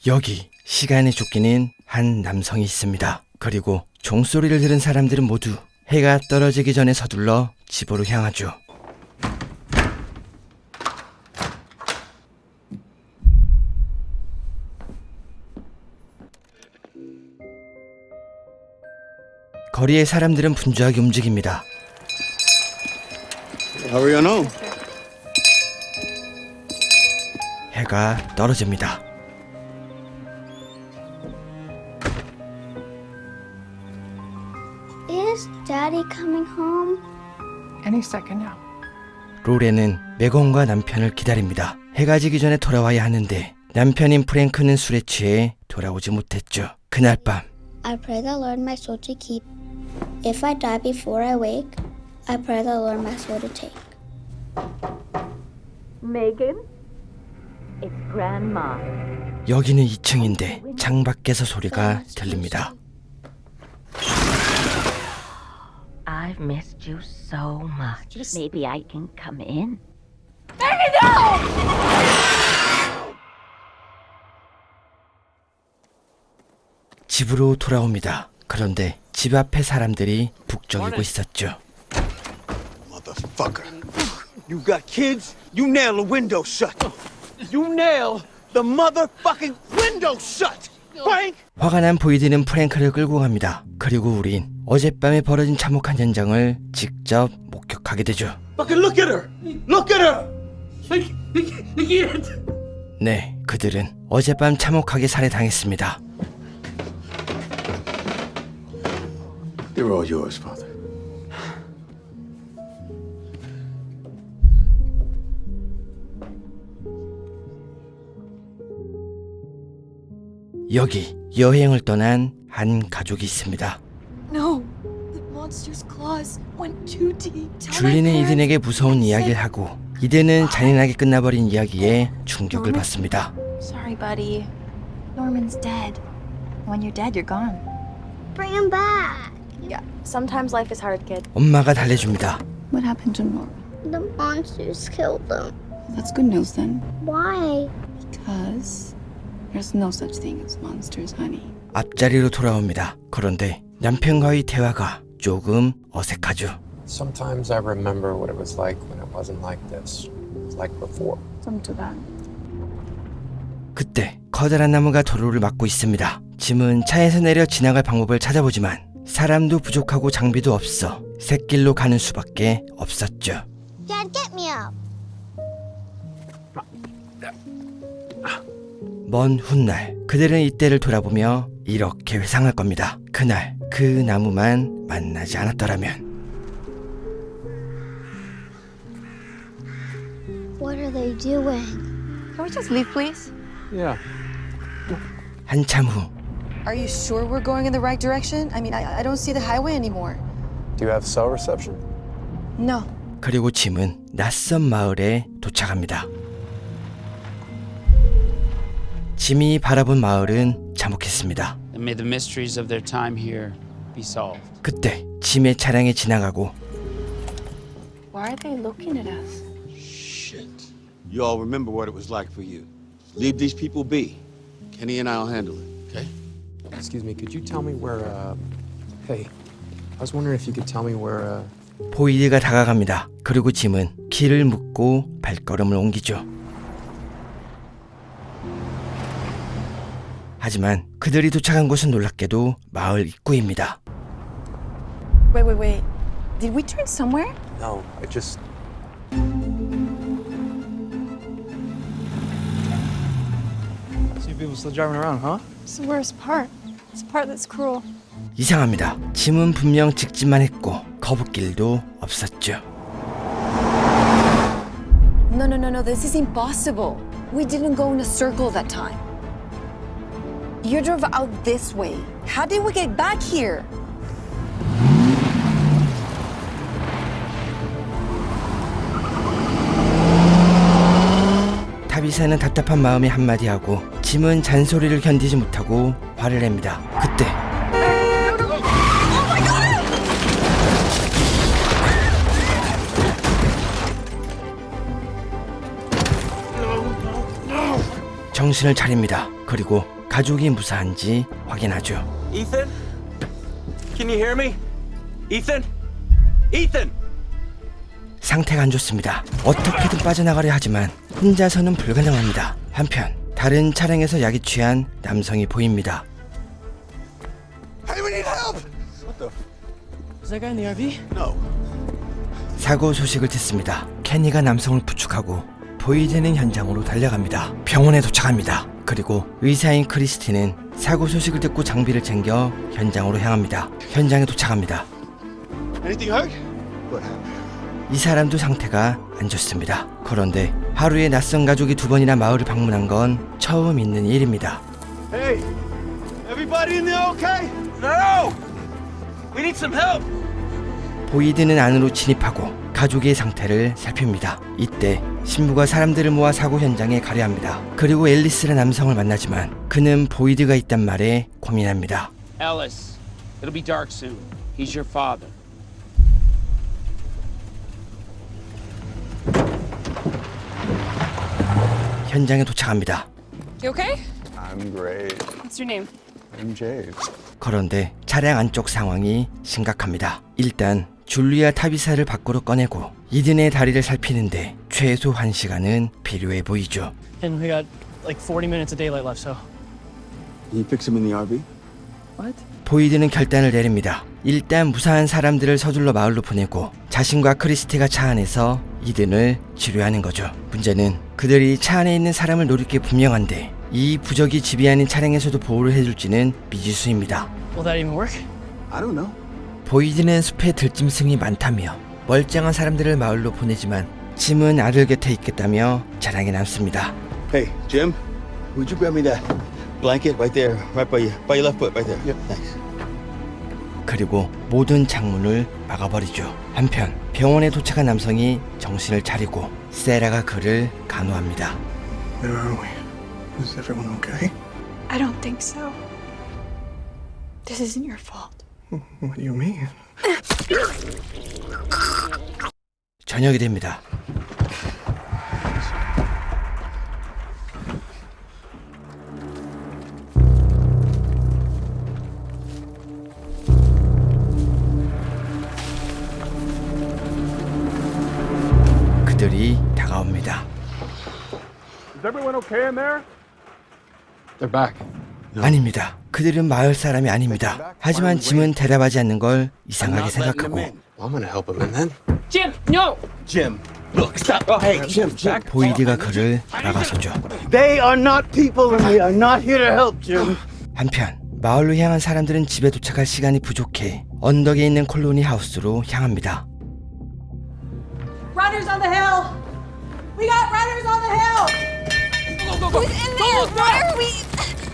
여기 시간에 쫓기는 한 남성이 있습니다. 그리고 종소리를 들은 사람들은 모두 해가 떨어지기 전에 서둘러 집으로 향하죠. 거리의 사람들은 분주하게 움직입니다. Hurry on home. 해가 떨어집니다. Is Daddy coming home? Any second now. 로렌은 메건과 남편을 기다립니다. 해가 지기 전에 돌아와야 하는데 남편인 프랭크는 술에 취해 돌아오지 못했죠. 그날 밤 I pray the Lord my soul to keep. If I die before I wake, I pray the Lord my soul to take. Megan? It's Grandma. 여기는 2층인데 창밖에서 소리가 들립니다. I've missed you so much. Maybe I can come in? 집으로 돌아옵니다. 그런데 집 앞에 사람들이 북적이고 있었죠. Motherfucker. You got kids? You nail the window shut. You nail the motherfucking window shut. Frank! 화가 난 보이드는 프랭크를 끌고 갑니다. 그리고 우린 어젯밤에 벌어진 참혹한 현장을 직접 목격하게 되죠. Fucking look at her! Look at her! 네, 그들은 어젯밤 참혹하게 살해당했습니다. They're all yours, father. 여기 여행을 떠난 한 가족이 있습니다. No, the monster's claws went too deep. 줄리는 이든에게 무서운 이야기를 하고 이든은 잔인하게 끝나버린 이야기에 충격을 받습니다. Sorry, buddy. Norman's dead. When you're dead, you're gone. Bring him back. Yeah, sometimes life is hard, kid. 엄마가 달래줍니다. What happened to Norman? The monsters killed them. That's good news then. Why? Because there's no such thing as monsters, honey. 앞자리로 돌아옵니다. 그런데 남편과의 대화가 조금 어색하죠. Sometimes I remember what it was like when it wasn't like this. It was like before. Some to that. 그때 커다란 나무가 도로를 막고 있습니다. 짐은 차에서 내려 지나갈 방법을 찾아보지만 사람도 부족하고 장비도 없어 샛길로 가는 수밖에 없었죠. Dad, get me up. 먼 훗날 그들은 이때를 돌아보며 이렇게 회상할 겁니다. 그날 그 나무만 만나지 않았더라면. What are they doing? Can we just leave, please? Yeah. 한참 후 Are you sure we're going in the right direction? I mean, I don't see the highway anymore. Do you have cell reception? No. 그리고 짐은 낯선 마을에 도착합니다. 짐이 바라본 마을은 참혹했습니다. And may the mysteries of their time here be solved. 그때 짐의 차량이 지나가고 Why are they looking at us? Shit. You all remember what it was like for you. Leave these people be. Kenny and I'll handle it, okay? Excuse me, could you tell me where, Hey, I was wondering if you could tell me where, 보이드가 다가갑니다. 그리고 짐은 길을 묻고 발걸음을 옮기죠. 하지만 그들이 도착한 곳은 놀랍게도 마을 입구입니다. Wait. Did we turn somewhere? No, I just... See people still driving around, huh? It's the worst part. It's the part that's cruel. 이상합니다. 짐은 분명 직진만 했고 거북길도 없었죠. No. This is impossible. We didn't go in a circle that time. You drove out this way. How did we get back here? 타비사는 답답한 마음에 한마디 하고 짐은 잔소리를 견디지 못하고 화를 냅니다. 그때 정신을 차립니다. 그리고 가족이 무사한지 확인하죠. Ethan? Can you hear me? Ethan? Ethan! 상태가 안 좋습니다. 어떻게든 빠져나가려 하지만 혼자서는 불가능합니다. 한편 다른 차량에서 약이 취한 남성이 보입니다. Hey, we need help! What the? Is that guy in the RV? No. 사고 소식을 듣습니다. 케니가 남성을 부축하고 보이드는 현장으로 달려갑니다. 병원에 도착합니다. 그리고 의사인 크리스티는 사고 소식을 듣고 장비를 챙겨 현장으로 향합니다. 현장에 도착합니다. Anything hurt? What happened? 이 사람도 상태가 안 좋습니다. 그런데 하루에 낯선 가족이 2번이나 마을을 방문한 건 처음 있는 일입니다. Hey! Everybody in there okay? No! We need some help! 보이드는 안으로 진입하고 가족의 상태를 살핍니다. 이때 신부가 사람들을 모아 사고 현장에 가려 합니다. 그리고 앨리스라는 남성을 만나지만 그는 보이드가 있단 말에 고민합니다. Ellis, it'll be dark soon. He's your father. 현장에 도착합니다. You okay? I'm great. What's your name? I'm Jade. 그런데 차량 안쪽 상황이 심각합니다. 일단 줄리아 타비사를 밖으로 꺼내고 이든의 다리를 살피는데 최소 1시간은 필요해 보이죠. And we got like 40 minutes of daylight left, so. Can you fix him in the RV? What? 보이드는 결단을 내립니다. 일단 무사한 사람들을 서둘러 마을로 보내고 자신과 크리스티가 차 안에서 이든을 치료하는 거죠. 문제는 그들이 차 안에 있는 사람을 노릴 게 분명한데 이 부적이 집이 아닌 차량에서도 보호를 해줄지는 미지수입니다. Will that even work? I don't know. 보이드는 숲에 들짐승이 많다며 멀쩡한 사람들을 마을로 보내지만 짐은 아들 곁에 있겠다며 자랑에 남습니다. Hey, Jim, would you grab me that blanket right there, right by your left foot, right there? Yep. Thanks. 그리고 모든 창문을 막아버리죠. 한편 병원에 도착한 남성이 정신을 차리고 세라가 그를 간호합니다. Where are we? Is everyone okay? I don't think so. This isn't your fault. What do you mean? 저녁이 됩니다. 그들이 다가옵니다. Is everyone okay in there? They're back. 아닙니다. 그들은 마을 사람이 아닙니다. 하지만 짐은 대답하지 않는 걸 이상하게 생각하고 Well, I'm gonna help him, and then Jim, no! Jim, look, stop. Oh, hey, Jim. 보이드가 그를 막아서죠. They are not people and we are not here to help, Jim. 한편 마을로 향한 사람들은 집에 도착할 시간이 부족해 언덕에 있는 콜로니 하우스로 향합니다. Runners on the hill! We got runners on the hill! Go, go, go! Who's in there? Why are we...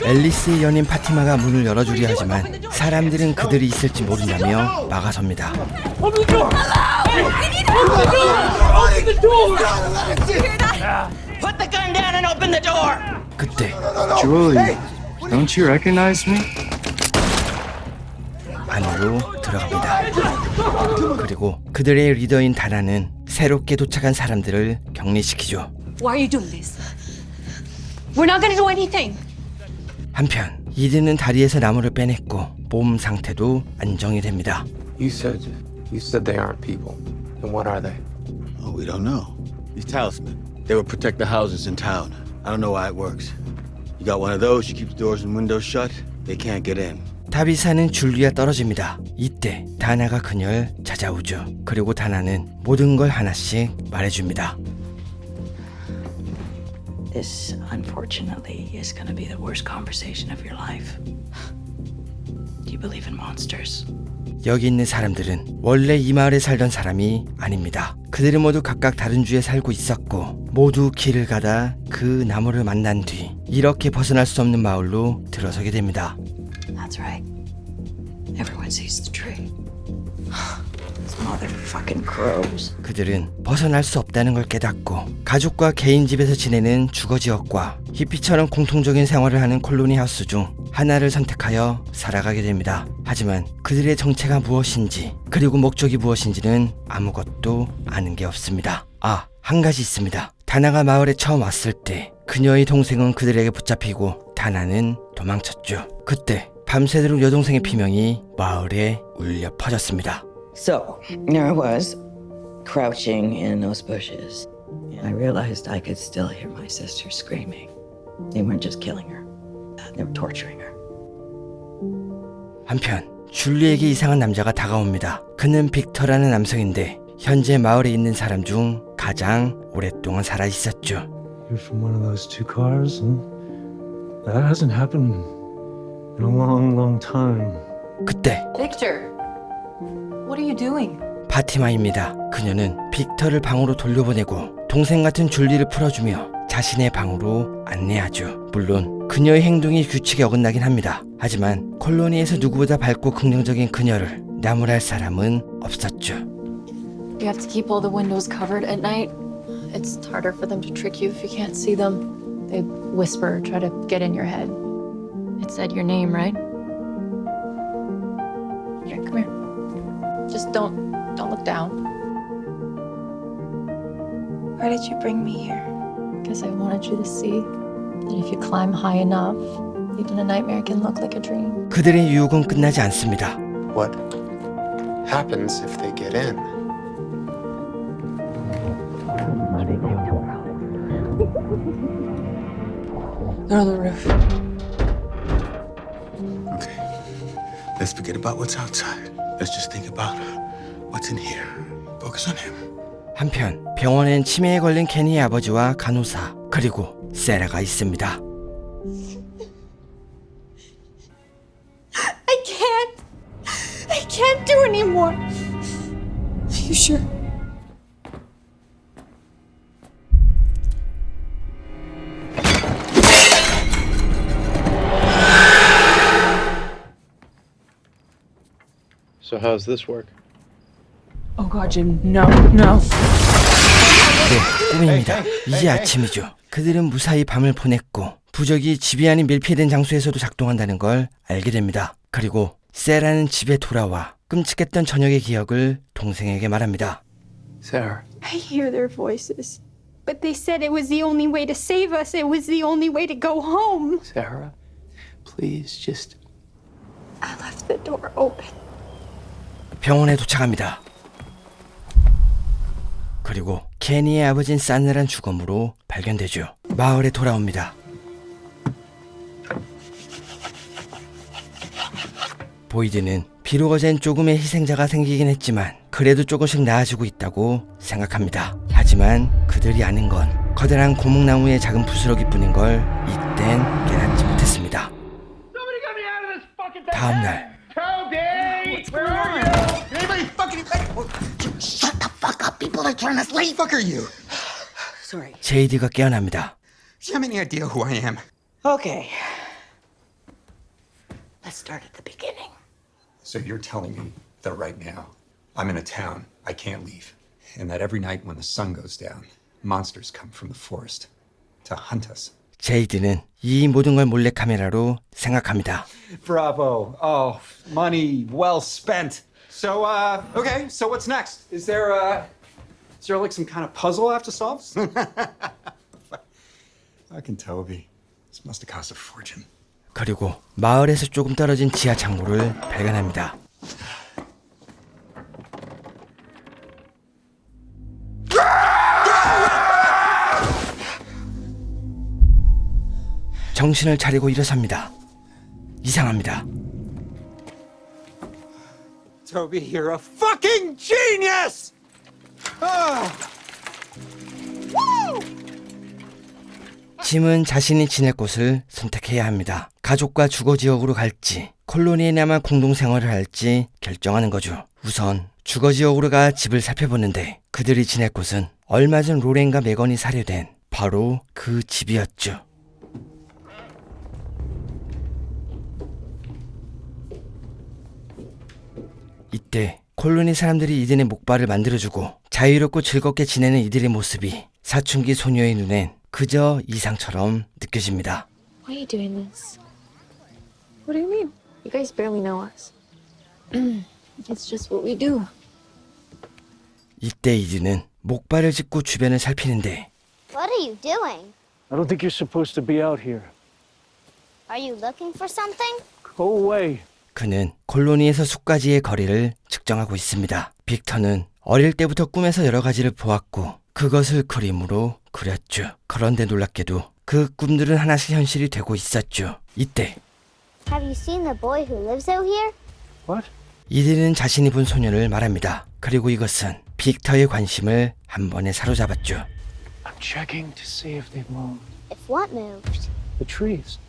앨리스의 연인 파티마가 문을 열어주려 하지만 사람들은 그들이 있을지 모른다며 막아섭니다. Open the door! Hello! We need help! Open the door! You hear that? Put the gun down and open the door! 그때 Julie, don't you recognize me? 안으로 들어갑니다. 그리고 그들의 리더인 다나는 새롭게 도착한 사람들을 격리시키죠. Why are you doing this? We're not gonna do anything. 한편 이든은 다리에서 나무를 빼냈고 몸 상태도 안정이 됩니다. You said they aren't people. Then what are they? Oh, we don't know. These talisman. They will protect the houses in town. I don't know why it works. You got one of those, you keep the doors and windows shut, they can't get in. 다비사는 줄리아 떨어집니다. 이때 다나가 그녀를 찾아오죠. 그리고 다나는 모든 걸 하나씩 말해줍니다. This, unfortunately, is going to be the worst conversation of your life. Do you believe in monsters? 여기 있는 사람들은 원래 이 마을에 살던 사람이 아닙니다. 그들은 모두 각각 다른 주에 살고 있었고 모두 길을 가다 그 나무를 만난 뒤 이렇게 벗어날 수 없는 마을로 들어서게 됩니다. That's right. Everyone sees the tree. Those motherfucking crows. 그들은 벗어날 수 없다는 걸 깨닫고 가족과 개인 집에서 지내는 주거지역과 히피처럼 공통적인 생활을 하는 콜로니 하우스 중 하나를 선택하여 살아가게 됩니다. 하지만 그들의 정체가 무엇인지 그리고 목적이 무엇인지는 아무것도 아는 게 없습니다. 한 가지 있습니다. 다나가 마을에 처음 왔을 때 그녀의 동생은 그들에게 붙잡히고 다나는 도망쳤죠. 그때 밤새도록 여동생의 비명이 마을에 울려 퍼졌습니다. So, there I was, crouching in those bushes. I realized I could still hear my sister screaming. They weren't just killing her, they were torturing her. 한편 줄리에게 이상한 남자가 다가옵니다. 그는 빅터라는 남성인데 현재 마을에 있는 사람 중 가장 오랫동안 살아 있었죠. You're from one of those two cars, and that hasn't happened in a long, long time. 그때 Victor, what are you doing? 파티마입니다. 그녀는 빅터를 방으로 돌려보내고 동생 같은 줄리를 풀어주며 자신의 방으로 안내하죠. 물론 그녀의 행동이 규칙에 어긋나긴 합니다. 하지만 콜로니에서 누구보다 밝고 긍정적인 그녀를 나무랄 사람은 없었죠. You have to keep all the windows covered at night. It's harder for them to trick you if you can't see them. They whisper, try to get in your head. It said your name, right? Here, come here. Just don't look down. Why did you bring me here? Because I wanted you to see that if you climb high enough, even a nightmare can look like a dream. 그들의 유혹은 끝나지 않습니다. What happens if they get in? They're on the roof. Okay. Let's forget about what's outside. Let's just think about what's in here. Focus on him. 한편 병원엔 치매에 걸린 케니의 아버지와 간호사 그리고 세라가 있습니다. I can't do anymore. Are you sure? So how's this work? Oh God, Jim, no, no. 네, 꿈입니다. 이제 아침이죠. 그들은 무사히 밤을 보냈고 부적이 집이 아닌 밀폐된 장소에서도 작동한다는 걸 알게 됩니다. 그리고 세라는 집에 돌아와 끔찍했던 저녁의 기억을 동생에게 말합니다. Sarah. I hear their voices. But they said it was the only way to save us. It was the only way to go home. Sarah, please just. I left the door open. 병원에 도착합니다. 그리고 케니의 아버진 싸늘한 죽음으로 발견되죠. 마을에 돌아옵니다. 보이드는 비록 어젠 조금의 희생자가 생기긴 했지만 그래도 조금씩 나아지고 있다고 생각합니다. 하지만 그들이 아는 건 커다란 고목나무의 작은 부스러기뿐인 걸 이땐 깨닫지 못했습니다. 다음날 Sorry. 제이드가 깨어납니다. Do you have any idea who I am? Okay. Let's start at the beginning. So you're telling me that right now, I'm in a town I can't leave, and that every night when the sun goes down, monsters come from the forest to hunt us. 제이드는 이 모든 걸 몰래카메라로 생각합니다. Bravo. Oh, money well spent. So, okay, so what's next? Is there like some kind of puzzle I have to solve? Fucking Toby. This must have cost a fortune. 그리고 마을에서 조금 떨어진 지하 창고를 발견합니다. 정신을 차리고 일어섭니다. 이상합니다. Toby, you're a fucking genius! 짐은 자신이 지낼 곳을 선택해야 합니다. 가족과 주거 지역으로 갈지 콜로니에 남아 공동 생활을 할지 결정하는 거죠. 우선 주거 지역으로 가 집을 살펴보는데 그들이 지낼 곳은 얼마 전 로렌과 메건이 살해된 바로 그 집이었죠. 이때 콜로니 사람들이 이든의 목발을 만들어주고 자유롭고 즐겁게 지내는 이들의 모습이 사춘기 소녀의 눈엔 그저 이상처럼 느껴집니다. Why are you doing this? What do you mean? You guys barely know us. It's just what we do. 이때 이든은 목발을 짚고 주변을 살피는데 What are you doing? I don't think you're supposed to be out here. Are you looking for something? Go away. 그는 콜로니에서 숲까지의 거리를 측정하고 있습니다. 빅터는 어릴 때부터 꿈에서 여러 가지를 보았고 그것을 그림으로 그렸죠. 그런데 놀랍게도 그 꿈들은 하나씩 현실이 되고 있었죠. 이때 Have you seen the boy who lives out here? What? 이들은 자신이 본 소년을 말합니다. 그리고 이것은 빅터의 관심을 한 번에 사로잡았죠. I'm checking to see if they've moved. If what moved? The trees.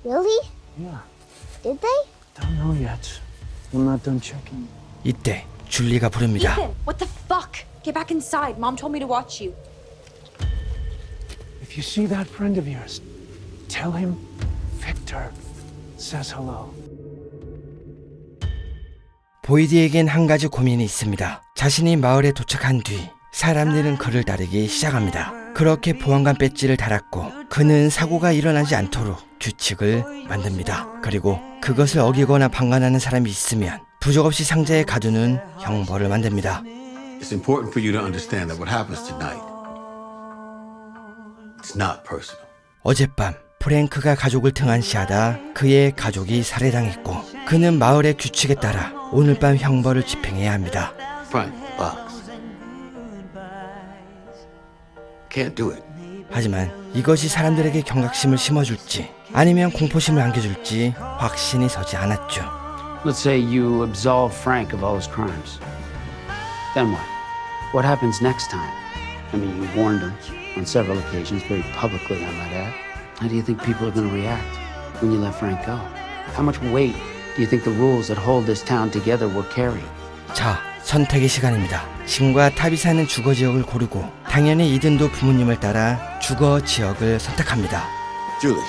Really? Yeah. Did they? Don't know yet. I'm not done checking. 이때 줄리가 부릅니다. Ethan, what the fuck? Get back inside. Mom told me to watch you. If you see that friend of yours, tell him Victor says hello. 보이드에겐 한 가지 고민이 있습니다. 자신이 마을에 도착한 뒤 사람들은 그를 따르기 시작합니다. 그렇게 보안관 배지를 달았고 그는 사고가 일어나지 않도록 규칙을 만듭니다. 그리고 그것을 어기거나 방관하는 사람이 있으면 부적 없이 상자에 가두는 형벌을 만듭니다. It's important for you to understand that what happens tonight, it's not personal. 어젯밤 프랭크가 가족을 등한시하다 그의 가족이 살해당했고 그는 마을의 규칙에 따라 오늘 밤 형벌을 집행해야 합니다. Frank, box. Can't do it. 하지만 이것이 사람들에게 경각심을 심어줄지 아니면 공포심을 안겨줄지 확신이 서지 않았죠. Let's say you absolve Frank of all his crimes. Then what? What happens next time? I mean, you warned him on several occasions, very publicly, I might add. How do you think people are going to react when you let Frank go? How much weight do you think the rules that hold this town together will carry? 자, 선택의 시간입니다. 진과 타비사는 주거 지역을 고르고 당연히 이든도 부모님을 따라 주거 지역을 선택합니다. Julie.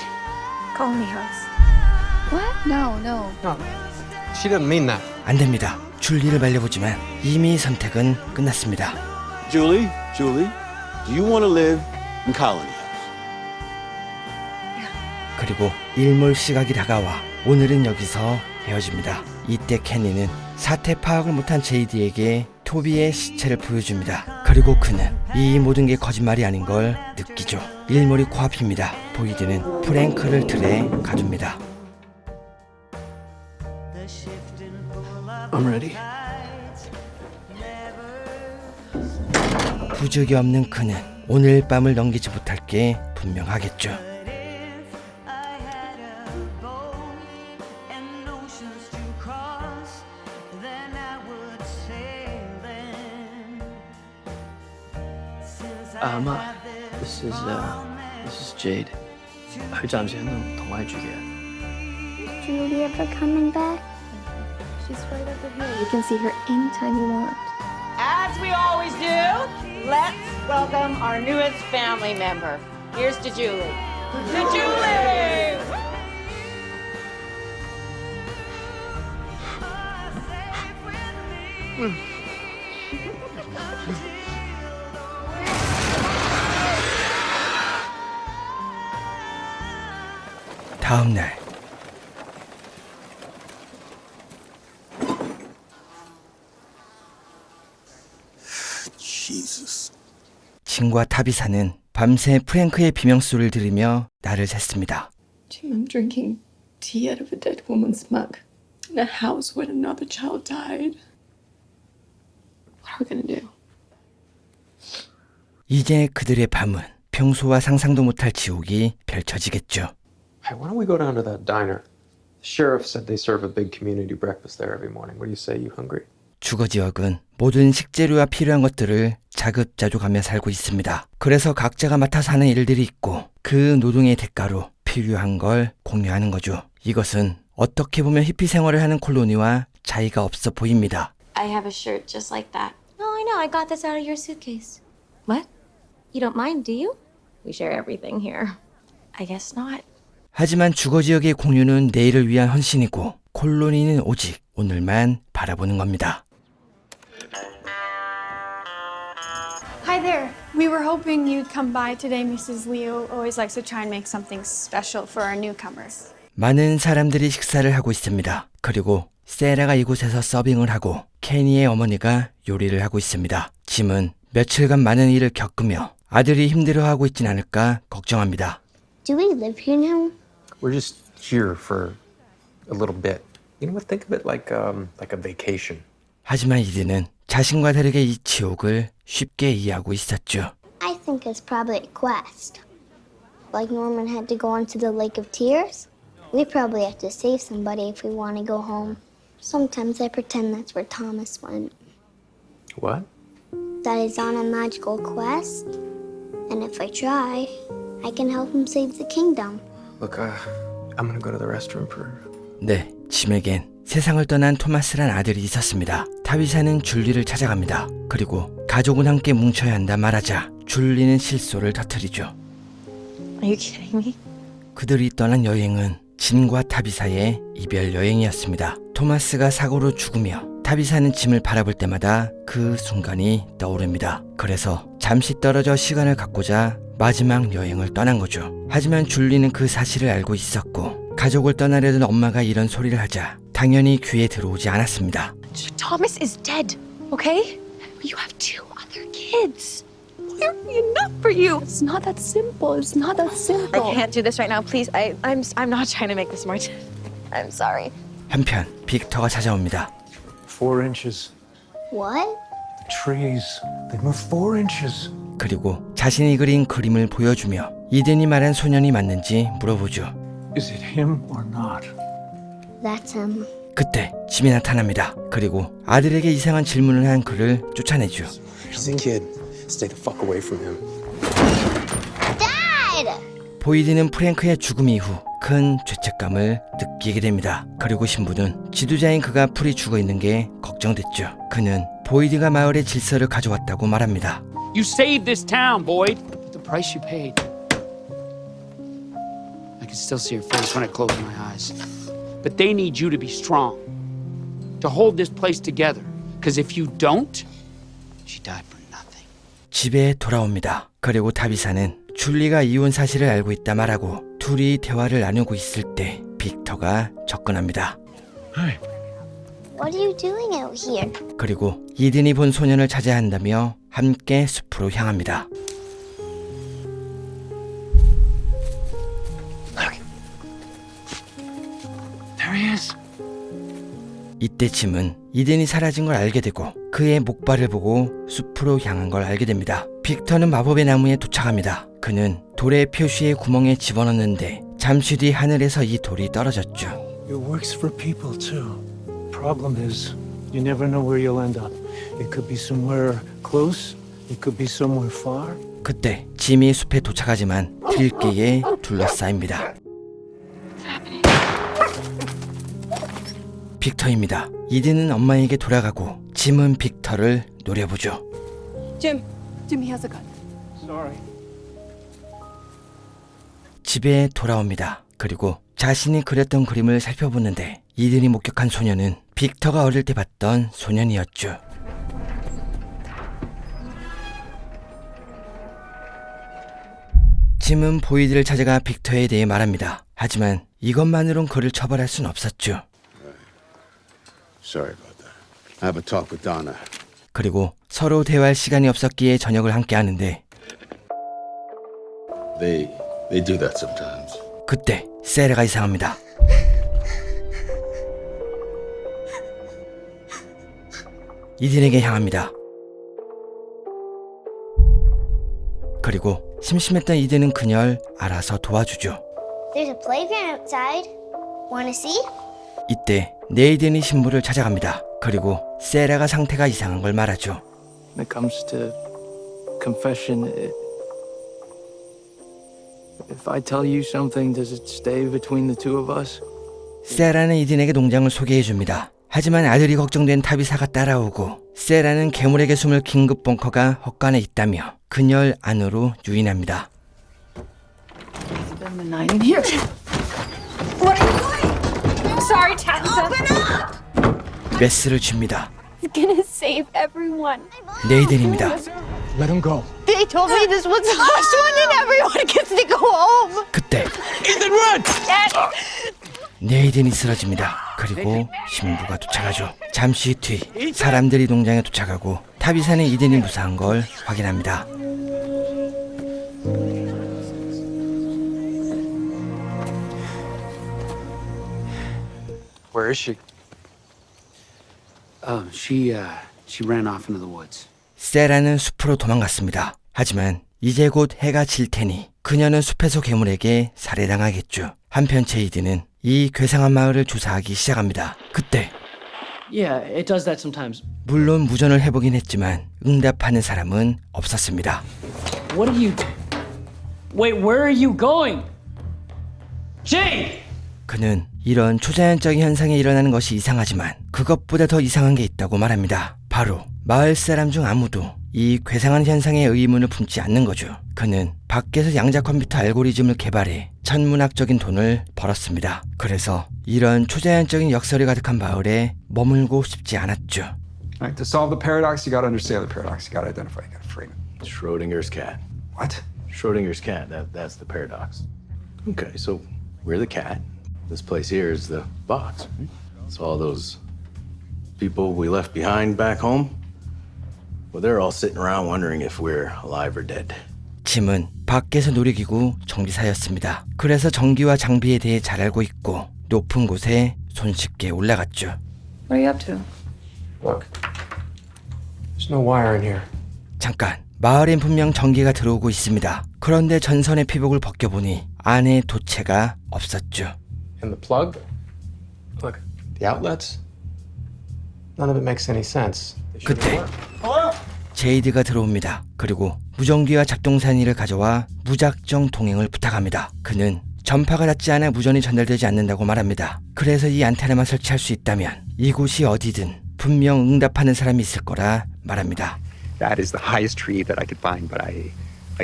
Call me House. What? No, no. No, she doesn't mean that. 안 됩니다. 줄리를 말려보지만 이미 선택은 끝났습니다. Julie, do you want to live in Colony House? 그리고 일몰 시각이 다가와 오늘은 여기서 헤어집니다. 이때 케니는 사태 파악을 못한 제이디에게 토비의 시체를 보여줍니다. 그리고 그는 이 모든 게 거짓말이 아닌 걸 느끼죠. 일몰이 코앞입니다. 보이드는 프랭크를 들에 가둡니다. I'm ready. 부적이 없는 그는 오늘 밤을 넘기지 못할 게 분명하겠죠. Ma, this is Jade. 佢暫時喺度同我喺住嘅。 Is Julie ever coming back? She's right over here. You can see her anytime you want. As we always do, let's welcome our newest family member. Here's to Julie. To Julie! 다음 날 Jesus. 진과 타비사는 밤새 프랭크의 비명소리를 들으며 날을 샜습니다. Jim, I'm drinking tea out of a dead woman's mug in a house where another child died. What are we gonna do? 이제 그들의 밤은 평소와 상상도 못할 지옥이 펼쳐지겠죠. Hey, why don't we go down to that diner? The sheriff said they serve a big community breakfast there every morning. What do you say? You hungry? 주거 지역은 모든 식재료와 필요한 것들을 자급자족하며 살고 있습니다. 그래서 각자가 맡아서 하는 일들이 있고 그 노동의 대가로 필요한 걸 공유하는 거죠. 이것은 어떻게 보면 히피 생활을 하는 콜로니와 차이가 없어 보입니다. I have a shirt just like that. Oh, I know. I got this out of your suitcase. What? You don't mind, do you? We share everything here. I guess not. 하지만 주거 지역의 공유는 내일을 위한 헌신이고 콜로니는 오직 오늘만 바라보는 겁니다. Hi there. We were hoping you'd come by today. Mrs. Leo always likes to try and make something special for our newcomers. 많은 사람들이 식사를 하고 있습니다. 그리고 세라가 이곳에서 서빙을 하고 케니의 어머니가 요리를 하고 있습니다. 짐은 며칠간 많은 일을 겪으며 아들이 힘들어하고 있진 않을까 걱정합니다. Do we live here now? We're just here for a little bit. You know what? Think of it like a vacation. 하지만 이든은 자신과 다르게 이 지옥을 쉽게 이해하고 있었죠. I think it's probably a quest. Like Norman had to go onto the Lake of Tears. We probably have to save somebody if we want to go home. Sometimes I pretend that's where Thomas went. What? That he's on a magical quest. And if I try, I can help him save the kingdom. Look, I'm gonna go to the restroom for. 네, 짐에겐 세상을 떠난 토마스란 아들이 있었습니다. 타비사는 줄리를 찾아갑니다. 그리고 가족은 함께 뭉쳐야 한다 말하자 줄리는 실소를 터뜨리죠. Are you kidding me? 그들이 떠난 여행은 진과 타비사의 이별 여행이었습니다. 토마스가 사고로 죽으며 타비사는 짐을 바라볼 때마다 그 순간이 떠오릅니다. 그래서 잠시 떨어져 시간을 갖고자 마지막 여행을 떠난 거죠. 하지만 줄리는 그 사실을 알고 있었고 가족을 떠나려던 엄마가 이런 소리를 하자 당연히 귀에 들어오지 않았습니다. Thomas is dead, okay? You have 2 other kids. Why aren't we enough for you? It's not that simple. It's not that simple. I can't do this right now, please. I'm not trying to make this more. I'm sorry. 한편 빅터가 찾아옵니다. 4 inches. What? The trees, they move 4 inches. 그리고 자신이 그린 그림을 보여주며 이든이 말한 소년이 맞는지 물어보죠. Is it him or not? That's him. 그때 짐이 나타납니다. 그리고 아들에게 이상한 질문을 한 그를 쫓아내죠. He's a kid. Stay the fuck away from him. Dad! 보이드는 프랭크의 죽음 이후 큰 죄책감을 느끼게 됩니다. 그리고 신부는 지도자인 그가 풀이 죽어 있는 게 걱정됐죠. 그는 보이드가 마을의 질서를 가져왔다고 말합니다. You saved this town, Boyd. The price you paid. I can still see her face when I close my eyes. But they need you to be strong. To hold this place together. Because if you don't, she died for nothing. 집에 돌아옵니다. 그리고 타비사는 줄리가 이혼 사실을 알고 있다 말하고 둘이 대화를 나누고 있을 때 빅터가 접근합니다. Hey. What are you doing out here? 그리고 이든이 본 소년을 찾아야 한다며 함께 숲으로 향합니다. There he is. 이때 짐은 이든이 사라진 걸 알게 되고 그의 목발을 보고 숲으로 향한 걸 알게 됩니다. 빅터는 마법의 나무에 도착합니다. 그는 돌의 표시에 구멍에 집어넣는데 잠시 뒤 하늘에서 이 돌이 떨어졌죠. It works for people too. Problem is, you never know where you'll end up. It could be somewhere close. It could be somewhere far. 그때 짐이 숲에 도착하지만 들개에 둘러싸입니다. 빅터입니다. 이든은 엄마에게 돌아가고 짐은 빅터를 노려보죠. Jim he has a gun. Sorry. 집에 돌아옵니다. 그리고 자신이 그렸던 그림을 살펴보는데 이든이 목격한 소년은 빅터가 어릴 때 봤던 소년이었죠. 짐은 보이드를 찾아가 빅터에 대해 말합니다. 하지만 이것만으론 그를 처벌할 순 없었죠. Sorry about that. I have a talk with Donna. 그리고 서로 대화할 시간이 없었기에 저녁을 함께 하는데 They do that sometimes. 그때 세라가 이상합니다. 이든에게 향합니다. 그리고 심심했던 이든은 그녀를 알아서 도와주죠. There's a playground outside. Wanna see? 이때 네이든이 신부를 찾아갑니다. 그리고 세라가 상태가 이상한 걸 말하죠. When it comes to confession, if I tell you something, does it stay between the two of us? 세라는 이든에게 농장을 소개해줍니다. 하지만 아들이 걱정된 타비사가 따라오고 세라는 괴물에게 숨을 긴급 벙커가 헛간에 있다며 그녀를 안으로 유인합니다. Spend the night in here. What are you doing? I'm sorry, Tabitha. Open up! 메스를 줍니다. He's gonna save everyone. 네이든입니다. Let him go. They told me this was the last one and everyone gets to go home. 그때 Ethan, run! 네이든이 쓰러집니다. 그리고 신부가 도착하죠. 잠시 뒤 사람들이 농장에 도착하고 타비사는 이든이 무사한 걸 확인합니다. Where is she? Oh, she ran off into the woods. 세라는 숲으로 도망갔습니다. 하지만 이제 곧 해가 질 테니 그녀는 숲에서 괴물에게 살해당하겠죠. 한편 제이드는 이 괴상한 마을을 조사하기 시작합니다. 그때 Yeah, it does that sometimes. 물론 무전을 해보긴 했지만 응답하는 사람은 없었습니다. What are you... Wait, where are you going? Jade! 그는 이런 초자연적인 현상이 일어나는 것이 이상하지만 그것보다 더 이상한 게 있다고 말합니다. 바로 마을 사람 중 아무도 이 괴상한 현상에 의문을 품지 않는 거죠. 그는 밖에서 양자 컴퓨터 알고리즘을 개발해 천문학적인 돈을 벌었습니다. 그래서 이런 초자연적인 역설이 가득한 마을에 머물고 싶지 않았죠. Right, to solve the paradox, you gotta understand the paradox. You gotta identify, you gotta frame it. Schrodinger's cat. What? Schrodinger's cat. That's the paradox. Okay, so we're the cat. This place here is the box. Right? So all those people we left behind back home, well, they're all sitting around wondering if we're alive or dead. 짐은 밖에서 놀이기구 정비사였습니다. 그래서 전기와 장비에 대해 잘 알고 있고 높은 곳에 손쉽게 올라갔죠. What are you up to? Look, there's no wire in here. 잠깐, 마을엔 분명 전기가 들어오고 있습니다. 그런데 전선의 피복을 벗겨보니 안에 도체가 없었죠. And the plug? Look, the outlets? None of it makes any sense. They shouldn't 그때 work. 제이드가 들어옵니다. 그리고 무전기와 작동산이를 가져와 무작정 동행을 부탁합니다. 그는 전파가 닿지 않아 무전이 전달되지 않는다고 말합니다. 그래서 이 안테나만 설치할 수 있다면 이곳이 어디든 분명 응답하는 사람이 있을 거라 말합니다. That is the highest tree that I could find, but I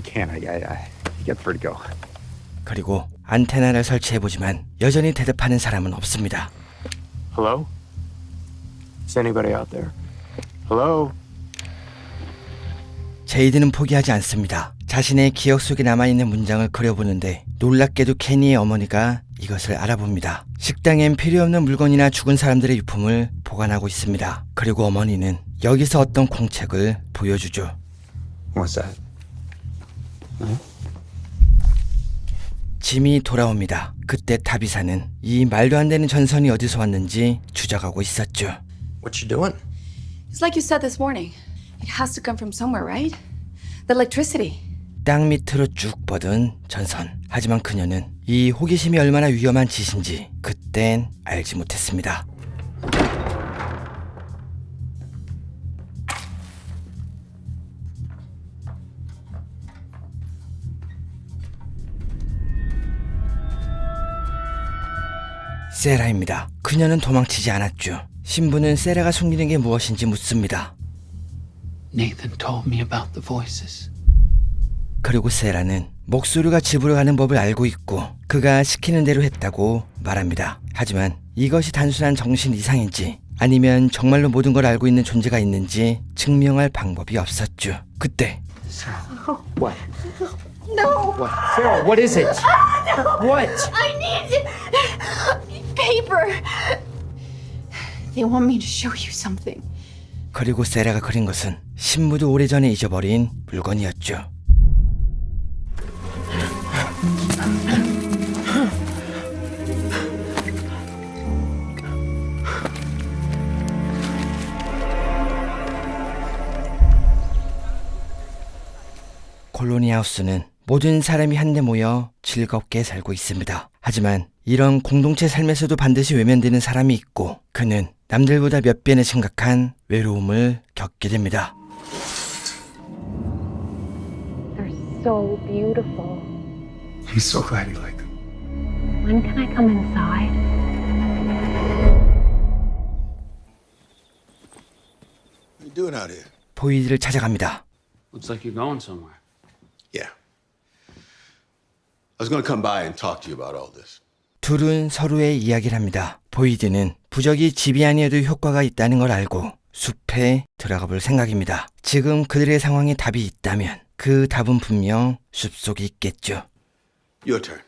can't. I get vertigo. 그리고 안테나를 설치해보지만 여전히 대답하는 사람은 없습니다. Hello? Is anybody out there? Hello? 제이드는 포기하지 않습니다. 자신의 기억 속에 남아있는 문장을 그려보는데 놀랍게도 케니의 어머니가 이것을 알아봅니다. 식당엔 필요없는 물건이나 죽은 사람들의 유품을 보관하고 있습니다. 그리고 어머니는 여기서 어떤 공책을 보여주죠. What's that? 짐이 돌아옵니다. 그때 타비사는 이 말도 안 되는 전선이 어디서 왔는지 추적하고 있었죠. What you doing? It's like you said this morning. It has to come from somewhere, right? The electricity. 땅 밑으로 쭉 뻗은 전선. 하지만 그녀는 이 호기심이 얼마나 위험한 짓인지 그땐 알지 못했습니다. 세라입니다. 그녀는 도망치지 않았죠. 신부는 세라가 숨기는 게 무엇인지 묻습니다. Nathan told me about the voices. 그리고 세라는 목소리가 집으로 가는 법을 알고 있고 그가 시키는 대로 했다고 말합니다. 하지만 이것이 단순한 정신 이상인지 아니면 정말로 모든 걸 알고 있는 존재가 있는지 증명할 방법이 없었죠. 그때 What? No. What? Sarah, what is it? What? I need paper. They want me to show you something. 그리고 세라가 그린 것은 신부도 오래전에 잊어버린 물건이었죠. 콜로니하우스는 모든 사람이 한데 모여 즐겁게 살고 있습니다. 하지만 이런 공동체 삶에서도 반드시 외면되는 사람이 있고 그는 남들보다 몇 배는 심각한 외로움을 겪게 됩니다. They're so beautiful. I'm so glad you like them. When can I come inside? What are you doing out here? 보이드를 찾아갑니다. Looks like you're going somewhere. Yeah. I was going to come by and talk to you about all this. 둘은 서로의 이야기를 합니다. 보이드는 부적이 집이 아니어도 효과가 있다는 걸 알고 숲에 들어가 볼 생각입니다. 지금 그들의 상황에 답이 있다면 그 답은 분명 숲속에 있겠죠. Your turn.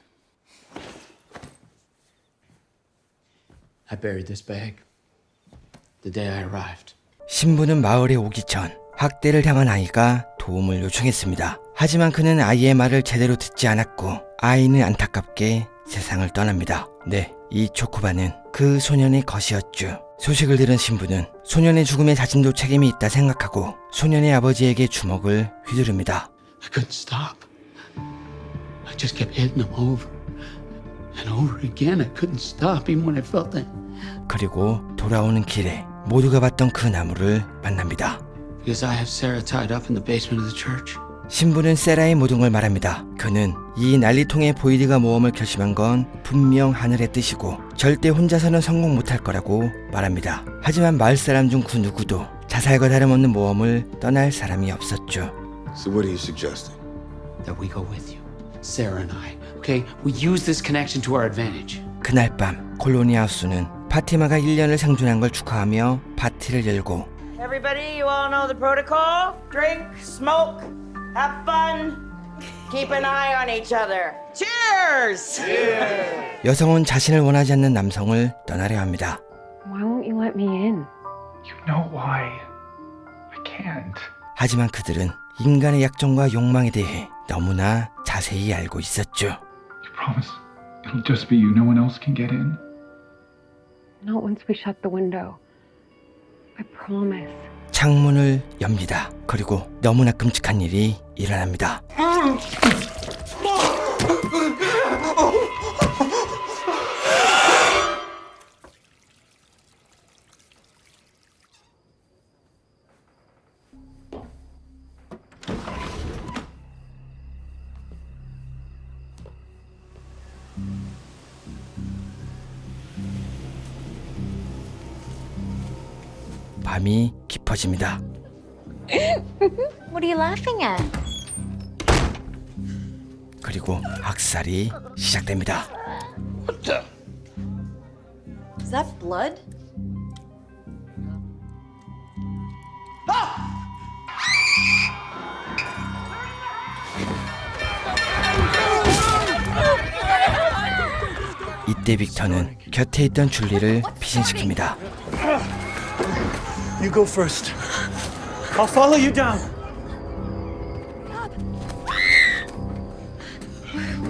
I buried this bag the day I arrived. 신부는 마을에 오기 전 학대를 당한 아이가 도움을 요청했습니다. 하지만 그는 아이의 말을 제대로 듣지 않았고 아이는 안타깝게 세상을 떠납니다. 네, 이 초코바는 그 소년의 것이었죠. 소식을 들은 신부는 소년의 죽음에 자신도 책임이 있다 생각하고 소년의 아버지에게 주먹을 휘두릅니다. I couldn't stop. I just kept hitting them over and over again. I couldn't stop even when I felt that. 그리고 돌아오는 길에 모두가 봤던 그 나무를 만납니다. Because I have Sarah tied up in the basement of the church. 신부는 세라의 모든 걸 말합니다. 그는 이 난리통에 보이드가 모험을 결심한 건 분명 하늘의 뜻이고 절대 혼자서는 성공 못할 거라고 말합니다. 하지만 마을 사람 중 그 누구도 자살과 다름없는 모험을 떠날 사람이 없었죠. So what are you suggesting? That we go with you, Sarah and I. Okay, we use this connection to our advantage. 그날 밤 콜로니 하우스는 파티마가 1년을 생존한 걸 축하하며 파티를 열고 Everybody, you all know the protocol. Drink, smoke, have fun, keep an eye on each other. Cheers! 여성은 자신을 원하지 않는 남성을 떠나려 합니다. Why won't you let me in? You know why? I can't. 하지만 그들은 인간의 약점과 욕망에 대해 너무나 자세히 알고 있었죠. You promise it'll just be you. No one else can get in. Not once we shut the window. I promise. 창문을 엽니다. 그리고 너무나 끔찍한 일이 일어납니다. 밤이 깊어집니다. What are you laughing at? 그리고 학살이 시작됩니다. Is that blood? 이때 빅터는 곁에 있던 줄리를 피신시킵니다. You go first. I'll follow you down.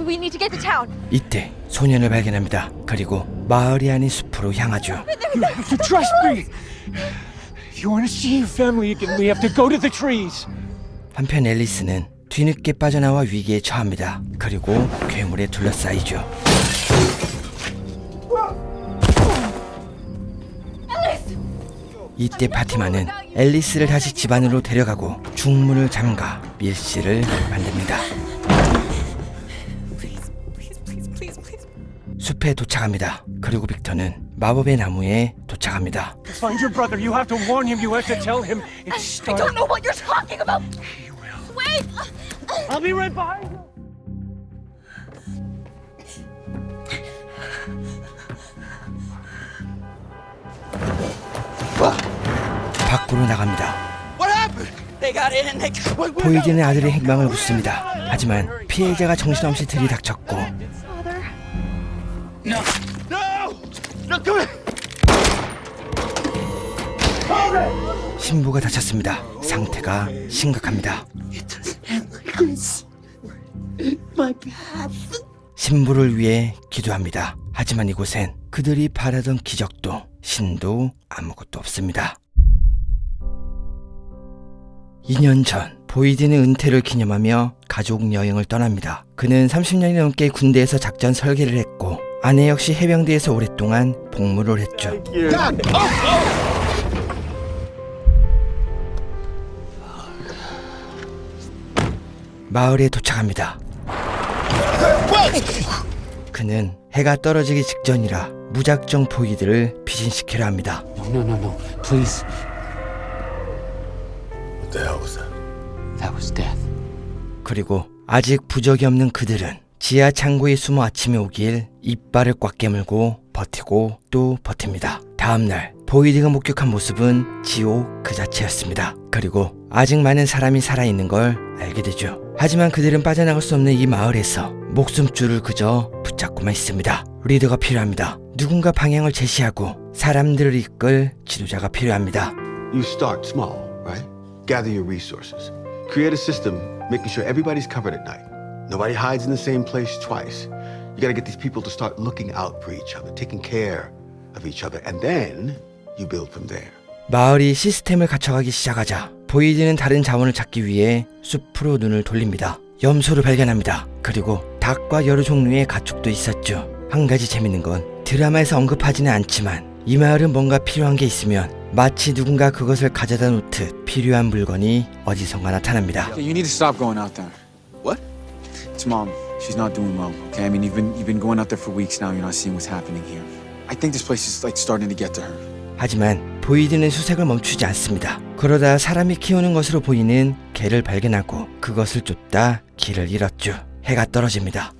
We need to get to town. 이때 소년을 발견합니다. 그리고 마을이 아닌 숲으로 향하죠. You trust me. If you want to see your family again, we have to go to the trees. 한편 앨리스는 뒤늦게 빠져나와 위기에 처합니다. 그리고 괴물에 둘러싸이죠. 이때 파티마는 앨리스를 다시 집 안으로 데려가고 중문을 잠가 밀씨를 만듭니다. 숲에 도착합니다. 그리고 빅터는 마법의 나무에 도착합니다. Find your brother. You have to warn him. You have to tell him. It's I don't know what you're talking about. Wait. I'll be right behind you. 밖으로 나갑니다. 보이드는 아들의 행방을 묻습니다. 하지만 피해자가 정신없이 들이닥쳤고 신부가 다쳤습니다. 상태가 심각합니다. 신부를 위해 기도합니다. 하지만 이곳엔 그들이 바라던 기적도 신도 아무것도 없습니다. 2년 전 보이드는 은퇴를 기념하며 가족 여행을 떠납니다. 그는 30년이 넘게 군대에서 작전 설계를 했고 아내 역시 해병대에서 오랫동안 복무를 했죠. 마을에 도착합니다. 그는 해가 떨어지기 직전이라 무작정 보이드를 피신시키려 합니다. No, please. What the hell was that? That was death. 그리고 아직 부적이 없는 그들은 지하 창고에 숨어 아침에 오길 이빨을 꽉 깨물고 버티고 또 버팁니다. 다음날 보이드가 목격한 모습은 지옥 그 자체였습니다. 그리고 아직 많은 사람이 살아있는 걸 알게 되죠. 하지만 그들은 빠져나갈 수 없는 이 마을에서 목숨줄을 그저 붙잡고만 있습니다. 리더가 필요합니다. 누군가 방향을 제시하고 사람들을 이끌 지도자가 필요합니다. You start small, right? Gather your resources. Create a system making sure everybody's covered at night. Nobody hides in the same place twice. You gotta get these people to start looking out for each other, taking care of each other, and then you build from there. 마을이 시스템을 갖춰가기 시작하자 보이드는 다른 자원을 찾기 위해 숲으로 눈을 돌립니다. 염소를 발견합니다. 그리고 닭과 여러 종류의 가축도 있었죠. 한 가지 재밌는 건 드라마에서 언급하지는 않지만 이 마을은 뭔가 필요한 게 있으면 마치 누군가 그것을 가져다 놓듯 필요한 물건이 어디선가 나타납니다. You need to stop going out there. What? It's Mom. She's not doing well. Okay, I mean you've been going out there for weeks now. You're not seeing what's happening here. I think this place is like starting to get to her. 하지만 보이드는 수색을 멈추지 않습니다. 그러다 사람이 키우는 것으로 보이는 개를 발견하고 그것을 쫓다 길을 잃었죠. 해가 떨어집니다.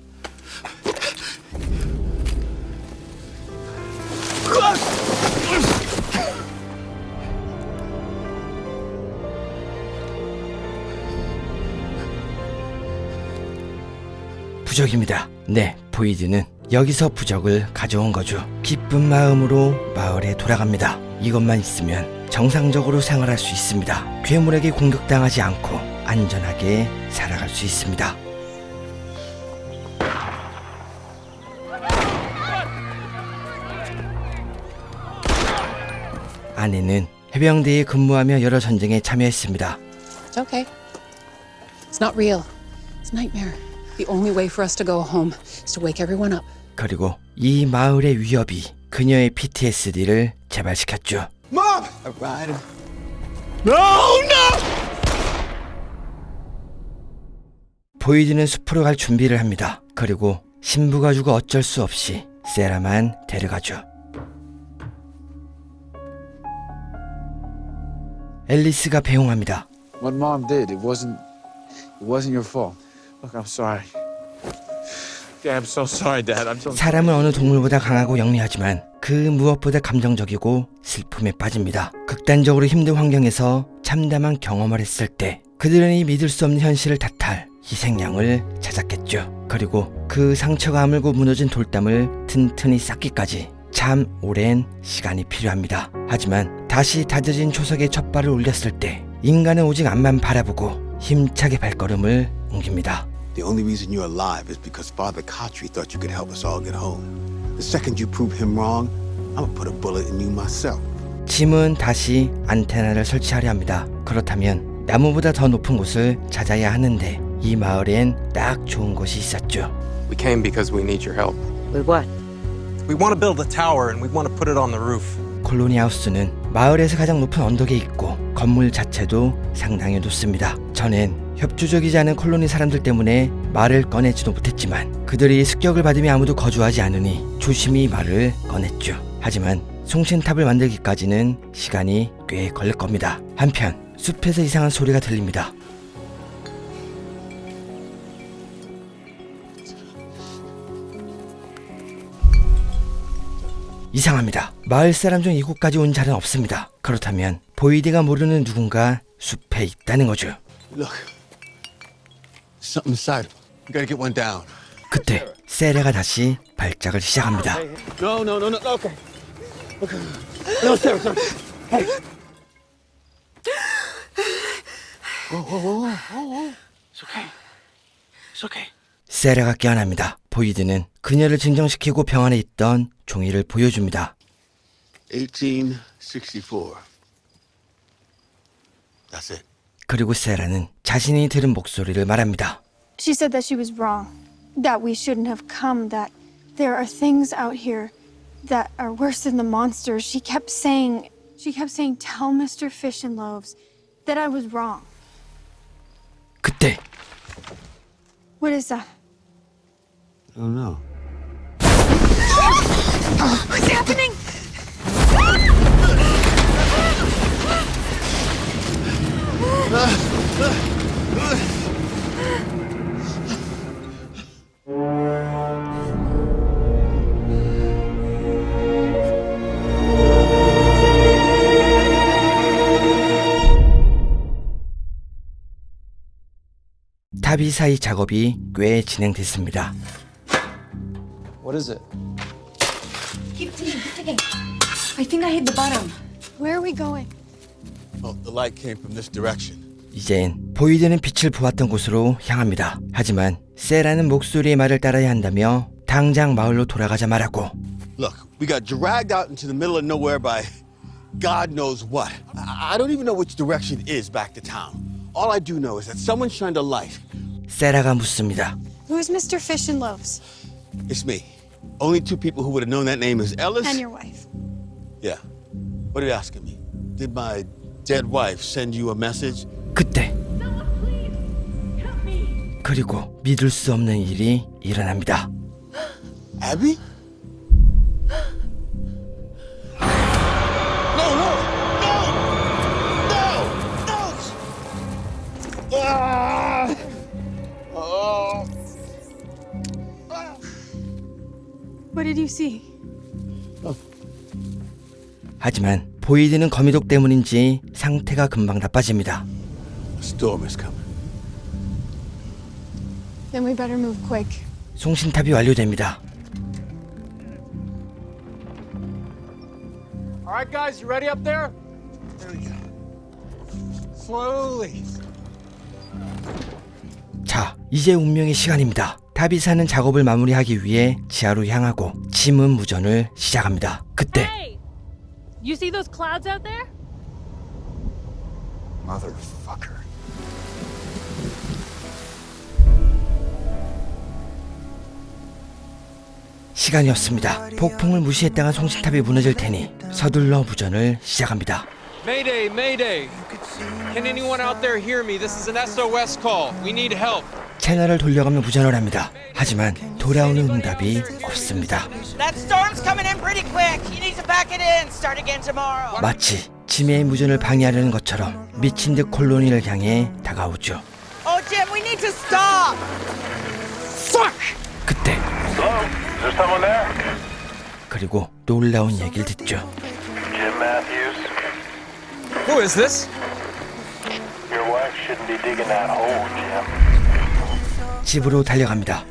부적입니다. 네, 보이드는 여기서 부적을 가져온 거죠. 기쁜 마음으로 마을에 돌아갑니다. 이것만 있으면 정상적으로 생활할 수 있습니다. 괴물에게 공격당하지 않고 안전하게 살아갈 수 있습니다. 아내는 해병대에 근무하며 여러 전쟁에 참여했습니다. It's okay. It's not real. It's a nightmare. The only way for us to go home is to wake everyone up. 그리고 이 마을의 위협이 그녀의 PTSD를 재발시켰죠. Mom! No, no! 보이드는 숲으로 갈 준비를 합니다. 그리고 신부가 죽어 어쩔 수 없이 세라만 데려가죠. 앨리스가 배웅합니다. What Mom did, it wasn't your fault. Look, I'm sorry. Yeah, I'm so sorry, Dad. I'm so sorry. 사람은 어느 동물보다 강하고 영리하지만 그 무엇보다 감정적이고 슬픔에 빠집니다. 극단적으로 힘든 환경에서 참담한 경험을 했을 때 그들은 이 믿을 수 없는 현실을 탓할 희생양을 찾았겠죠. 그리고 그 상처가 아물고 무너진 돌담을 튼튼히 쌓기까지 참 오랜 시간이 필요합니다. 하지만 다시 다져진 초석에 첫 발을 올렸을 때 인간은 오직 앞만 바라보고 힘차게 발걸음을 옮깁니다. The only reason you're alive is because Father Khatri thought you could help us all get home. The second you prove him wrong, I'm gonna put a bullet in you myself. 짐은 다시 안테나를 설치하려 합니다. 그렇다면 나무보다 더 높은 곳을 찾아야 하는데 이 마을엔 딱 좋은 곳이 있었죠. We came because we need your help. With what? We want to build a tower and we want to put it on the roof. 콜로니 하우스는 마을에서 가장 높은 언덕에 있고 건물 자체도 상당히 높습니다. 전엔 협조적이지 않은 콜로니 사람들 때문에 말을 꺼내지도 못했지만 그들이 습격을 받으며 아무도 거주하지 않으니 조심히 말을 꺼냈죠. 하지만 송신탑을 만들기까지는 시간이 꽤 걸릴 겁니다. 한편 숲에서 이상한 소리가 들립니다. 이상합니다. 마을 사람 중 이곳까지 온 자는 없습니다. 그렇다면 보이드가 모르는 누군가 숲에 있다는 거죠. Look, something inside. You gotta get one down. 그때 세레가 다시 발작을 시작합니다. No, no, no, no. Okay. Okay. No, Sarah, Sarah. Hey. Whoa, whoa, whoa, whoa, whoa. It's okay. It's okay. 세레가 깨어납니다. 보이드는 그녀를 진정시키고 병 안에 있던 종이를 보여줍니다. 1864. That's it. 그리고 세라는 자신이 들은 목소리를 말합니다. She said that she was wrong, that we shouldn't have come, that there are things out here that are worse than the monsters. She kept saying, tell Mr. Fish and Loaves that I was wrong. 그때 What is that? I don't know. What's happening? 타비사이 작업이 꽤 진행됐습니다. What is it? Keep digging, keep digging. I think I hit the bottom. Where are we going? Oh, the light came from this direction. 이젠 보이드는 빛을 보았던 곳으로 향합니다. 하지만 세라는 목소리의 말을 따라야 한다며 당장 마을로 돌아가자 말하고 Look, we got dragged out into the middle of nowhere by God knows what. I don't even know which direction is back to town. All I do know is that someone shined a light. 세라가 묻습니다. Who's Mr. Fish and Loaves? It's me. Only two people who would have known that name is Ellis. And your wife. Yeah. What are you asking me? Did my dead wife send you a message? 그때 그리고 믿을 수 없는 일이 일어납니다. Abby? What did you see? 하지만 보이드는 거미독 때문인지 상태가 금방 나빠집니다. A storm is coming. Then we better move quick. 송신탑이 완료됩니다. All right, guys, you ready up there? There we go. Slowly. 자, 이제 운명의 시간입니다. 타비사는 작업을 마무리하기 위해 지하로 향하고 짐은 무전을 시작합니다. 그때 Hey! You see those clouds out there? Motherfucker. 시간이 없습니다. 폭풍을 무시했다가 송신탑이 무너질 테니 서둘러 무전을 시작합니다. Mayday, mayday. Can anyone out there hear me? This is an SOS call. We need help. 채널을 돌려가며 무전을 합니다. 하지만 돌아오는 응답이 없습니다. That storm's coming in pretty quick. You need to back it in. Start again tomorrow. 마치 짐의 무전을 방해하려는 것처럼 미친 듯 콜로니를 향해 다가오죠. Oh, Jim, we need to stop. Fuck! 그때 Hello? Is there someone there? 그리고 놀라운 얘기를 듣죠. Jim Matthews? Who is this? Your wife shouldn't be digging that hole, Jim. 집으로 달려갑니다.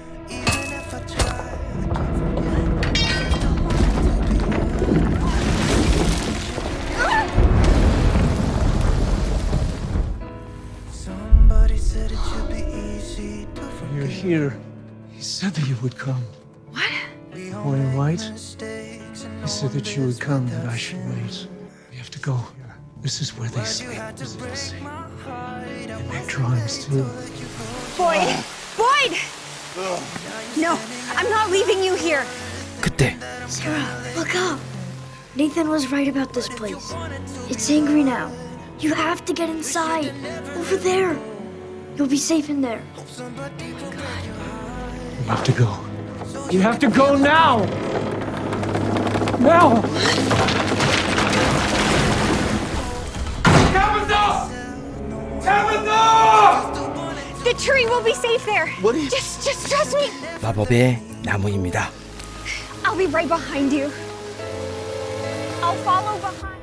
You're here. He said that you would come. What? Boy in white. He said that you would come, that I should wait. We have to go. This is where they sleep. This is the same. They make drawings too. Boyd! Boyd! No, I'm not leaving you here. 그때 Sarah, look up. Nathan was right about this place. It's angry now. You have to get inside. Over there. You'll be safe in there. You have to go. You have to go now! Now! Tabitha! Tabitha! The tree will be safe there. What is... Just trust me. 마법의 나무입니다. I'll be right behind you. I'll follow behind.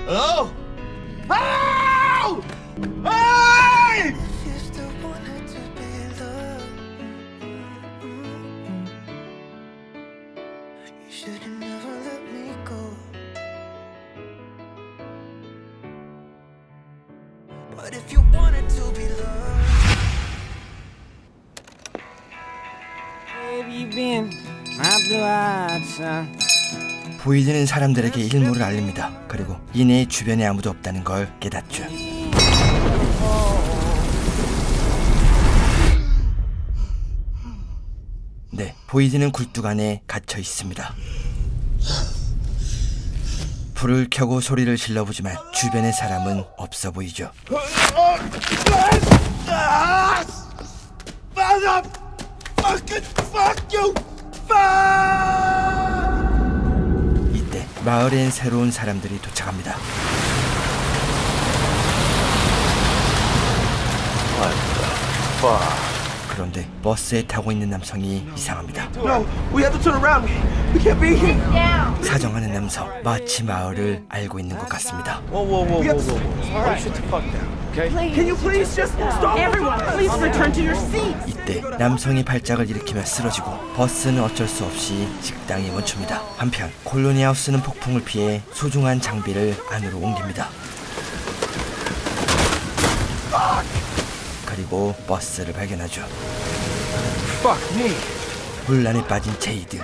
Hello? Hello! Hey! But if you wanted to be loved, where have you been, my blue-eyed son? 보이드는 사람들에게 일몰을 알립니다. 그리고 이내 주변에 아무도 없다는 걸 깨닫죠. 네, 보이드는 굴뚝 안에 갇혀 있습니다. 불을 켜고 소리를 질러보지만 주변의 사람은 없어 보이죠. 이때 마을엔 새로운 사람들이 도착합니다. 그런데 버스에 타고 있는 남성이 이상합니다. No, we have to turn around. We can't be here. 사정하는 남성, 마치 마을을 알고 있는 것 같습니다. We have to all right. Shut the fuck down. Okay? Can you please just stop? Everyone, please return to your seat. 이때 남성이 발작을 일으키며 쓰러지고 버스는 어쩔 수 없이 식당에 멈춥니다. 한편 콜로니 하우스는 폭풍을 피해 소중한 장비를 안으로 옮깁니다. 그리고 버스를 발견하죠. Fuck me. 혼란에 빠진 제이드.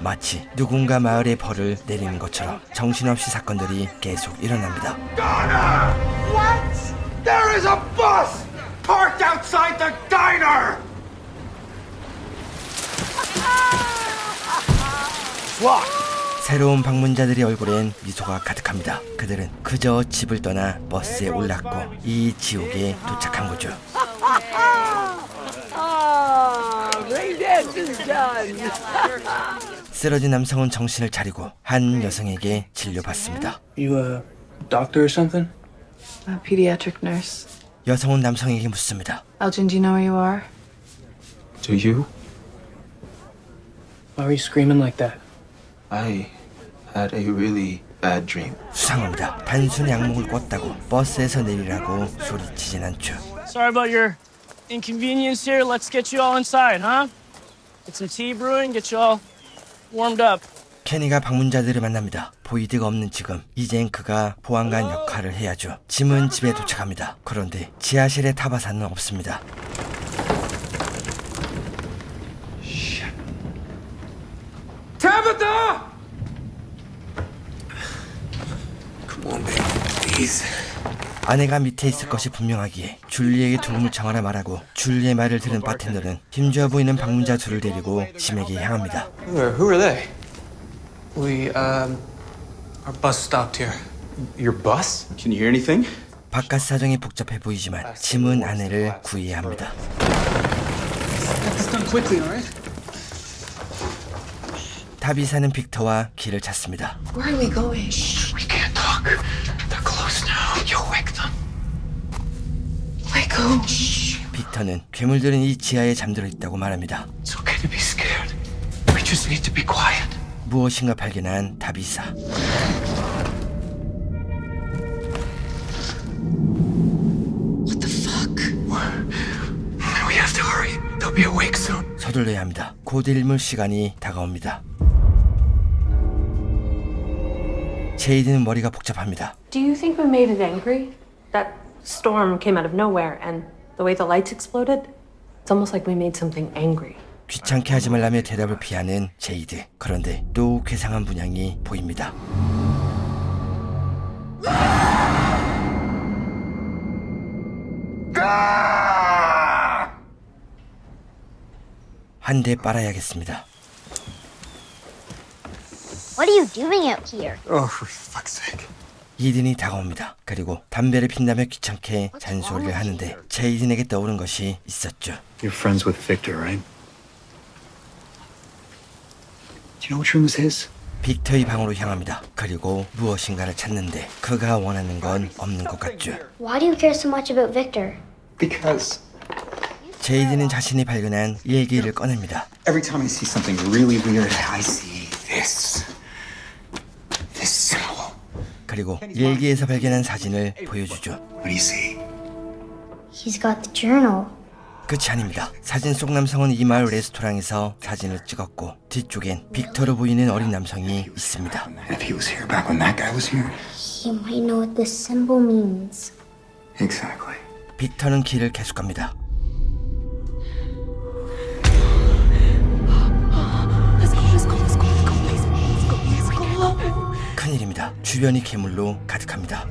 마치 누군가 마을의 벌을 내리는 것처럼 정신없이 사건들이 계속 일어납니다. What? There is a bus parked outside the diner. 새로운 방문자들의 얼굴엔 미소가 가득합니다. 그들은 그저 집을 떠나 버스에 올랐고 이 지옥에 도착한 거죠. 쓰러진 남성은 정신을 차리고 한 여성에게 진료받습니다. You a doctor or something? A pediatric nurse. 여성은 남성에게 묻습니다. Elgin, do you know where you are? Do you? Why are you screaming like that? I had a really bad dream. 수상합니다. 단순히 악몽을 꿨다고 버스에서 내리라고 소리치진 않죠. Sorry about your inconvenience here. Let's get you all inside, huh? Get some tea brewing, get you all warmed up. 케니가 방문자들을 만납니다. 보이드가 없는 지금 이젠 그가 보안관 역할을 해야죠. 짐은 집에 도착합니다. 그런데 지하실에 타바사는 없습니다. Tabitha! Come on, baby. Please. 아내가 밑에 있을 것이 분명하기에 줄리에게 도움을 청하라 말하고 줄리의 말을 들은 바텐더는 힘좋아 보이는 방문자 둘을 데리고 짐에게 향합니다. Who are they? Our bus stopped here. Your bus? Can you hear anything? 바깥 사정이 복잡해 보이지만 짐은 아내를 구해야 합니다. Get this done quickly, alright? 타비사는 빅터와 길을 찾습니다. Where are we going? We can't talk. They're close now. You wake them. Wake who? 빅터는 괴물들은 이 지하에 잠들어 있다고 말합니다. It's okay to be scared. We just need to be quiet. 무엇인가 발견한 타비사. What the fuck? We have to hurry. They'll be awake soon. 서둘러야 합니다. 곧 일몰 시간이 다가옵니다. 제이드는 머리가 복잡합니다. Do you think we made it angry? That storm came out of nowhere and the way the lights exploded? It's almost like we made something angry. 귀찮게 하지 말라며 대답을 피하는 제이드. 그런데 또 괴상한 분향이 보입니다. 한 대 빨아야겠습니다. What are you doing out here? Oh, for fuck's sake. 이든이 다가옵니다. 그리고 담배를 핀다며 귀찮게 잔소리를 하는데 제이든에게 떠오른 것이 있었죠. You're friends with Victor, right? Do you know which room this is? 빅터의 방으로 향합니다. 그리고 무엇인가를 찾는데 그가 원하는 건 없는 것 같죠. Why do you care so much about Victor? Because 제이든은 자신이 발견한 일기를 꺼냅니다. every time I see something really weird, I see this symbol. 그리고 일기에서 발견한 사진을 보여주죠. What do you see? He's got the journal. 끝이 아닙니다. 사진 속 남성은 이 마을 레스토랑에서 사진을 찍었고 뒤쪽엔 빅터로 보이는 어린 남성이 있습니다. And if he was here back when that guy was here? He might know what this symbol means. Exactly. 빅터는 길을 계속 갑니다. 큰일입니다. 주변이 괴물로 가득합니다.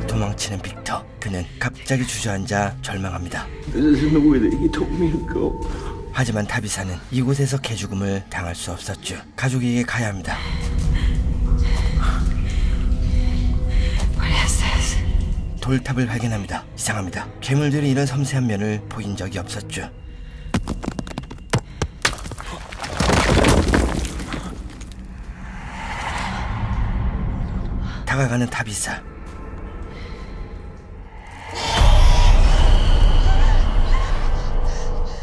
도망치는 빅터. 그는 갑자기 주저앉아 절망합니다. This isn't the way that he told me to go. 하지만 타비사는 이곳에서 개죽음을 당할 수 없었죠. 가족에게 가야 합니다. What is this? 돌탑을 발견합니다. 이상합니다. 괴물들이 이런 섬세한 면을 보인 적이 없었죠. 다가가는 타비사.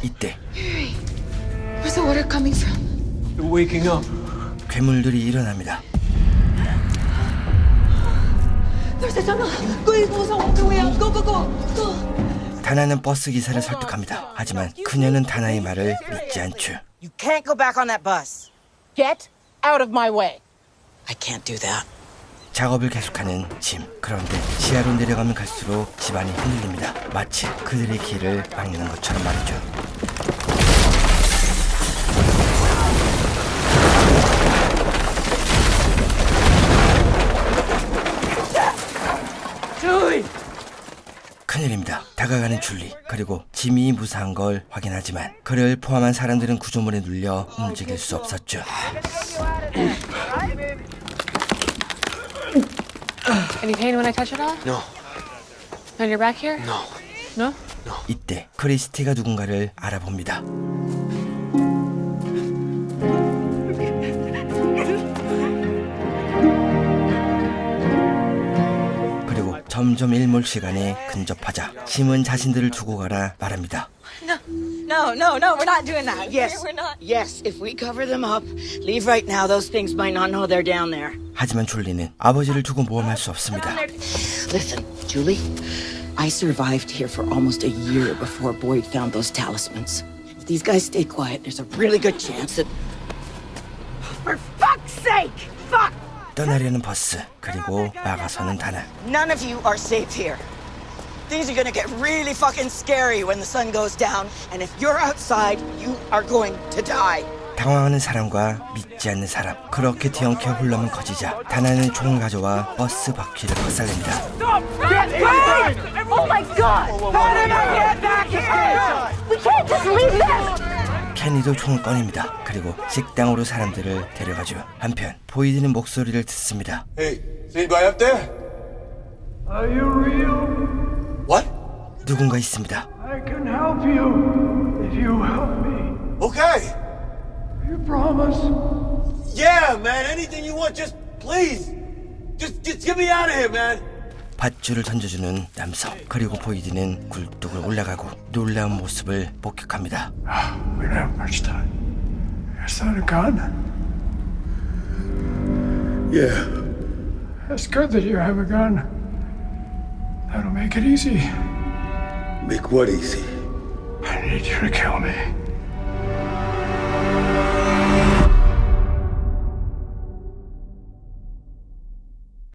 이때 Where's the water coming from? You're waking up. 괴물들이 일어납니다. There's a tunnel. Go, go, go, go, go, go, go. 다나는 버스 기사를 설득합니다. 하지만 그녀는 다나의 말을 믿지 않죠. You can't go back on that bus. Get out of my way. I can't do that. 작업을 계속하는 짐. 그런데 지하로 내려가면 갈수록 집안이 흔들립니다. 마치 그들의 길을 막는 것처럼 말이죠. 큰일입니다. 다가가는 줄리, 그리고 짐이 무사한 걸 확인하지만 그를 포함한 사람들은 구조물에 눌려 움직일 수 없었죠. Any pain when I touch it all? No. On your back here? No. No? 이때 크리스티가 누군가를 알아봅니다. 그리고 점점 일몰 시간에 근접하자 짐은 자신들을 두고 가라 말합니다. No, we're not doing that. Yes, we're not. Yes, if we cover them up, leave right now, those things might not know they're down there. 하지만 줄리는 아버지를 두고 모험할 수 없습니다. Listen, Julie, I survived here for almost a year before Boyd found those talismans. If these guys stay quiet, there's a really good chance that... For fuck's sake! Fuck! 떠나려는 버스, 그리고 막아서는 다나. None of you are safe here. Things are gonna get really fucking scary when the sun goes down, and if you're outside, you are going to die. 당황하는 사람과 믿지 않는 사람. 그렇게 뒤엉켜 혼란은 커지자 다나는 총을 가져와 버스 바퀴를 박살냅니다. Oh my God! Get back here! We can't just leave this! 케니도 총을 꺼냅니다. 그리고 식당으로 사람들을 데려가죠. 한편 보이드는 목소리를 듣습니다. Hey, is anybody up there? Are you real? What? 누군가 있습니다. I can help you if you help me. Okay. You promise? Yeah, man. Anything you want, just please. Just get me out of here, man. 밧줄을 던져주는 남성. 그리고 보이드는 굴뚝을 올라가고 놀라운 모습을 목격합니다. We don't have much time. Is that a gun? Yeah. It's good that you have a gun. That'll make it easy. Make what easy? I need you to kill me.